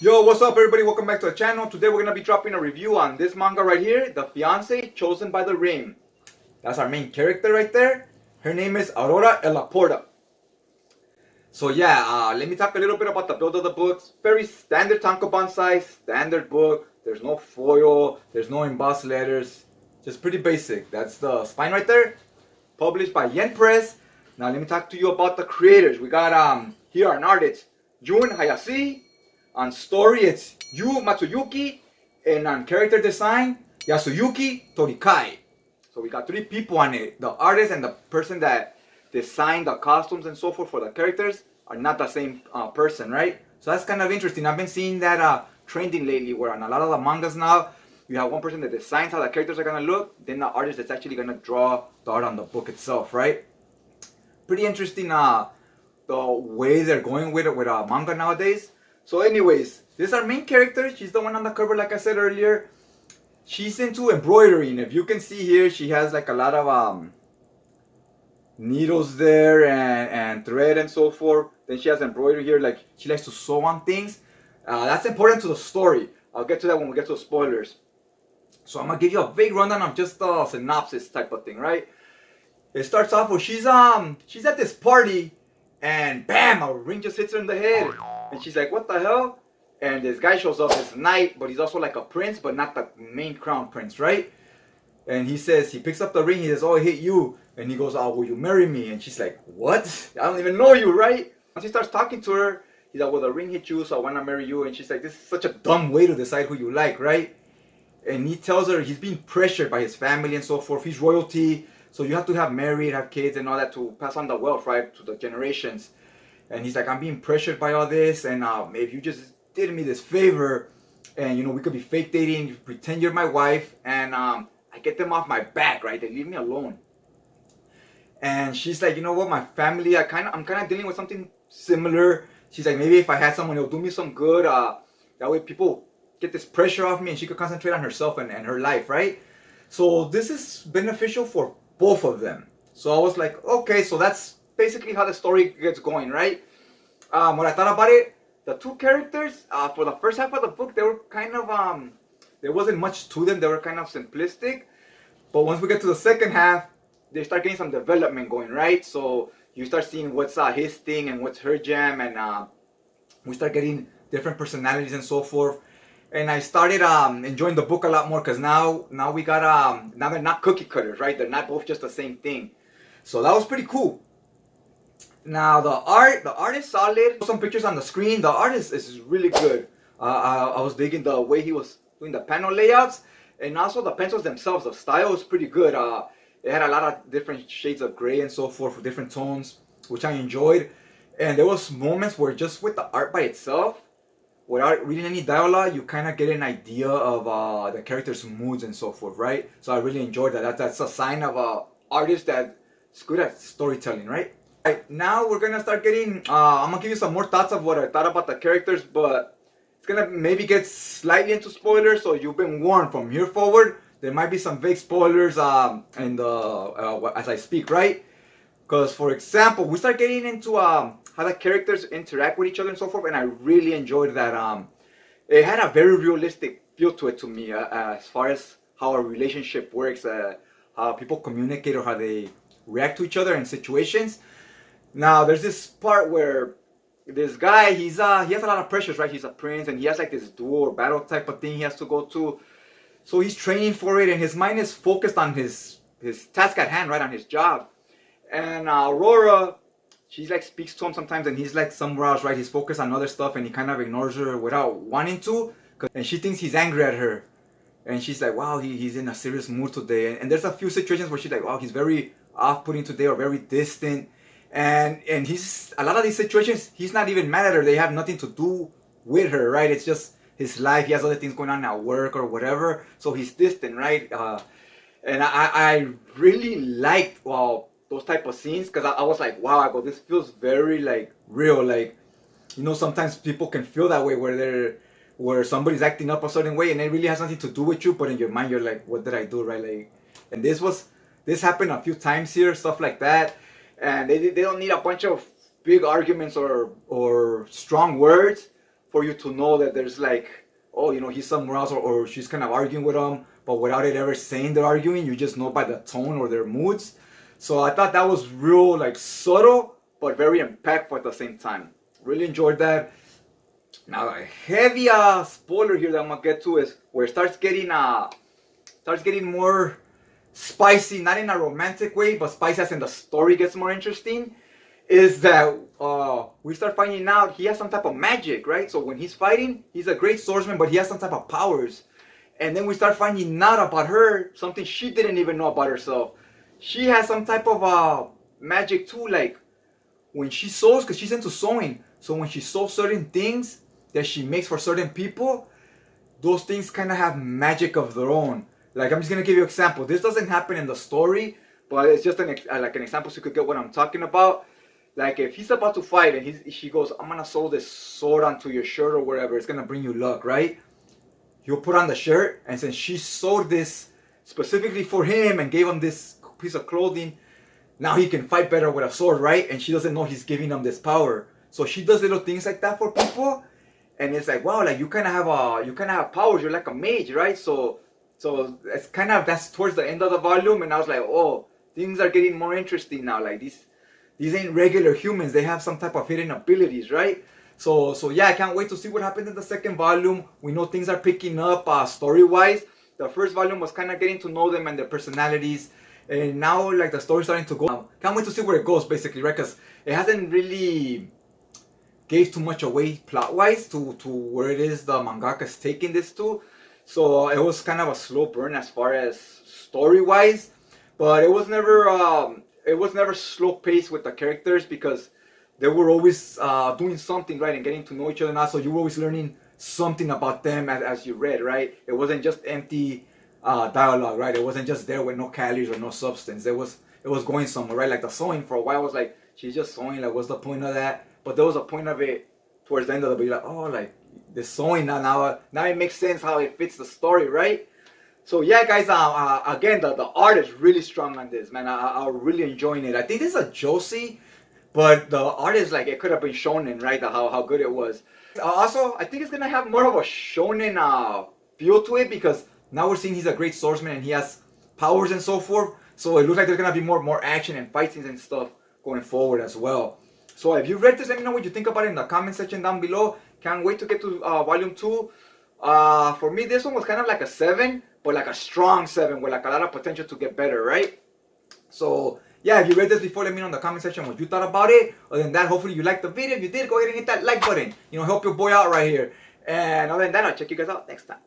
Yo, what's up everybody? Welcome back to the channel. Today we're going to be dropping a review on this manga right here, The Fiancee, Chosen by the Ring. That's our main character right there. Her name is Aurora Elaporta. So yeah, let me talk a little bit about the build of the book. Very standard tankobon size, standard book. There's no foil, there's no embossed letters. Just pretty basic. That's the spine right there. Published by Yen Press. Now let me talk to you about the creators. We got here an artist, Jun Hayashi. On story, it's Yu Matsuyuki, and on character design, Yasuyuki Torikai. So we got three people on it. The artist and the person that designed the costumes and so forth for the characters are not the same person, right? So that's kind of interesting. I've been seeing that trending lately, where on a lot of the mangas now, you have one person that designs how the characters are gonna look, then the artist that's actually gonna draw the art on the book itself, right? Pretty interesting the way they're going with it with manga nowadays. So anyways, this is our main character. She's the one on the cover, like I said earlier. She's into embroidery, and if you can see here, she has like a lot of needles there and thread and so forth. Then she has embroidery here, like she likes to sew on things. That's important to the story. I'll get to that when we get to the spoilers. So I'm gonna give you a big rundown of just the synopsis type of thing, right? It starts off with she's at this party, and bam, a ring just hits her in the head. And she's like, what the hell? And this guy shows up, this knight, but he's also like a prince, but not the main crown prince, right? And he says, he picks up the ring, he says, oh, I hate you. And he goes, oh, will you marry me? And she's like, what? I don't even know you, right? Once he starts talking to her, he's like, well, the ring hit you, so I want to marry you. And she's like, this is such a dumb way to decide who you like, right? And he tells her he's being pressured by his family and so forth. He's royalty, so you have to have married, have kids and all that to pass on the wealth, right, to the generations. And he's like, I'm being pressured by all this, and if you just did me this favor, and we could be fake dating, you pretend you're my wife, and I get them off my back, right? They leave me alone. And she's like, you know what, my family, I'm kind of dealing with something similar. She's like, maybe if I had someone, it'll do me some good. That way people get this pressure off me, and she could concentrate on herself and her life, right? So this is beneficial for both of them. So I was like, okay, so that's basically how the story gets going, right? What I thought about it, the two characters, for the first half of the book, they were kind of, there wasn't much to them. They were kind of simplistic. But once we get to the second half, they start getting some development going, right? So you start seeing what's his thing and what's her jam, and we start getting different personalities and so forth. And I started enjoying the book a lot more, because now we got, now they're not cookie cutters, right? They're not both just the same thing. So that was pretty cool. Now the art is solid. Some pictures on the screen. The art is really good. I was digging the way he was doing the panel layouts, and also the pencils themselves. The style is pretty good. It had a lot of different shades of gray and so forth, with different tones, which I enjoyed. And there was moments where just with the art by itself, without reading any dialogue, you kind of get an idea of the characters' moods and so forth, right? So I really enjoyed that. That's a sign of an artist that's good at storytelling, right? Right, now we're gonna start getting, I'm gonna give you some more thoughts of what I thought about the characters, but it's gonna maybe get slightly into spoilers, so you've been warned from here forward. There might be some vague spoilers as I speak, right? Because, for example, we start getting into how the characters interact with each other and so forth, and I really enjoyed that. It had a very realistic feel to it to me, as far as how a relationship works, how people communicate or how they react to each other in situations. Now, there's this part where this guy, he has a lot of pressures, right? He's a prince, and he has like this duel or battle type of thing he has to go to. So he's training for it, and his mind is focused on his task at hand, right, on his job. And Aurora, she like speaks to him sometimes, and he's like somewhere else, right? He's focused on other stuff, and he kind of ignores her without wanting to. And she thinks he's angry at her. And she's like, wow, he's in a serious mood today. And there's a few situations where she's like, wow, he's very off-putting today, or very distant. And he's, a lot of these situations, he's not even mad at her. They have nothing to do with her, right? It's just his life. He has other things going on at work or whatever. So he's distant, right? And I really liked, those type of scenes, because I was like, wow, I go, this feels very like real. Like, sometimes people can feel that way, where somebody's acting up a certain way, and it really has nothing to do with you, but in your mind you're like, what did I do, right? Like, and this happened a few times here, stuff like that. And they don't need a bunch of big arguments or strong words for you to know that there's like, oh, you know, he's somewhere else, or she's kind of arguing with him, but without it ever saying they're arguing, you just know by the tone or their moods. So I thought that was real, like, subtle, but very impactful at the same time. Really enjoyed that. Now, a heavy spoiler here that I'm gonna get to is where it starts getting more spicy, not in a romantic way, but spicy as in the story gets more interesting. Is that we start finding out he has some type of magic, right? So when he's fighting, he's a great swordsman, but he has some type of powers. And then we start finding out about her, something she didn't even know about herself. She has some type of magic too, like when she sews, because she's into sewing. So when she sews certain things that she makes for certain people, those things kind of have magic of their own. Like, I'm just going to give you an example. This doesn't happen in the story, but it's just like an example so you could get what I'm talking about. Like, if he's about to fight and she goes, I'm going to sew this sword onto your shirt or whatever, it's going to bring you luck, right? He'll put on the shirt, and since she sewed this specifically for him and gave him this piece of clothing, now he can fight better with a sword, right? And she doesn't know he's giving him this power. So she does little things like that for people, and it's like, wow, like you kind of have powers. You're like a mage, right? So it's kind of, that's towards the end of the volume, and I was like, oh, things are getting more interesting now. Like these ain't regular humans. They have some type of hidden abilities, right? So yeah, I can't wait to see what happens in the second volume. We know things are picking up story-wise. The first volume was kind of getting to know them and their personalities, and now like the story's starting to go. Can't wait to see where it goes, basically, right? Because it hasn't really gave too much away plot-wise to where it is the mangaka's taking this to. So it was kind of a slow burn as far as story-wise, but it was never slow paced with the characters, because they were always doing something, right, and getting to know each other now. So you were always learning something about them as you read, right? It wasn't just empty dialogue, right? It wasn't just there with no calories or no substance. It was going somewhere, right? Like the sewing, for a while, I was like, she's just sewing. Like, what's the point of that? But there was a point of it towards the end of the book. You're like, oh, like the sewing now it makes sense how it fits the story, right? So yeah, guys, again, the art is really strong on this, man. I'm really enjoying it. I think this is a Josie, but the art is like, it could have been shonen, right? How good it was. Also, I think it's gonna have more of a shonen feel to it, because now we're seeing he's a great swordsman and he has powers and so forth. So it looks like there's gonna be more action and fight scenes and stuff going forward as well. So if you read this, let me know what you think about it in the comment section down below. Can't wait to get to volume 2. For me, this one was kind of like a 7, but like a strong 7 with like a lot of potential to get better, right? So yeah, if you read this before, let me know in the comment section what you thought about it. Other than that, hopefully you liked the video. If you did, go ahead and hit that like button. You know, help your boy out right here. And other than that, I'll check you guys out next time.